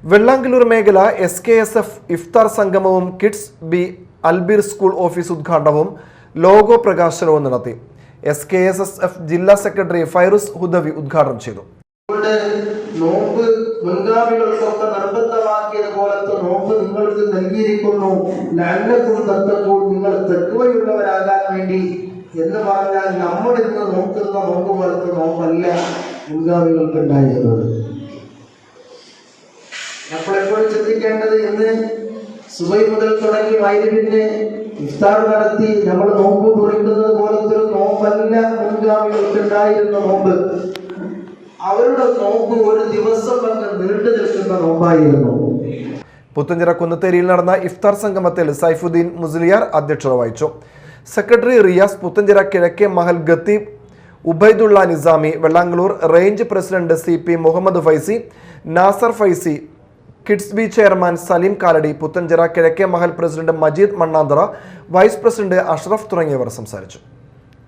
വെള്ളാങ്കല്ലൂർ മേഖല SKSF ഇഫ്താർ സംഗമവും kids B Albir school office ഉദ്ഘാടനവും ലോഗോ പ്രകാശനവും നടത്തി. SKSF ജില്ലാ സെക്രട്ടറി ഫൈറുസ് ഹുദവി ഉദ്ഘാടനം ചെയ്തു. നോമ്പ് മുൻഗാമികൾക്കൊക്കെ നിർബന്ധമാക്കിയതുപോലത്തെ നോമ്പ് നിങ്ങൾക്ക് നൽകിയിരിക്കുന്നു. ലഅല്ലക്കും തത്തഖൂൻ, നിങ്ങൾ തഖ്വയുള്ളവരാകാൻ വേണ്ടി എന്ന് പറഞ്ഞാൽ നമ്മൾ ഇന്ന് നോക്കുന്ന നോമ്പ് പോലത്തെ നോമ്പല്ല മുൻഗാമികൾക്ക് ഉണ്ടായിരുന്നത്. എപ്പോഴെപ്പോഴും ചിന്തിക്കേണ്ടത്, ഇന്ന് സുബൈ മുതൽ തുടങ്ങി മഗ്‌രിബിന് ഇഫ്താർ നടത്തി നമ്മൾ നോമ്പ് തുറക്കുന്നത് പോലത്തെ ഒരു നോമ്പല്ല മുൻഗാമികൾക്ക് ഉണ്ടായിരുന്ന നോമ്പ്. അവരുടെ നോമ്പ് ഒരു ദിവസം അങ്ങ് നീണ്ടു നിൽക്കുന്ന നോമ്പായിരുന്നു. പുത്തഞ്ചിറ കുന്നത്തേരിയിൽ നടന്ന ഇഫ്താർ സംഗമത്തിൽ സൈഫുദ്ദീൻ മുസ്ലിയാർ അധ്യക്ഷത വഹിച്ചു. സെക്രട്ടറി റിയാസ്, പുത്തഞ്ചിറ കിഴക്കേ മഹൽ ഖത്തീബ് Ubaidulla Nizami, Vellangallur range president CP Muhammad Faizi, Nasar Faizi, kids B chairman Saleem Kalady, Puthenchira കിഴക്കേ മഹൽ president Majeed Mannanthara, vice president Ashraf തുടങ്ങിയവർ സംസാരിച്ചു.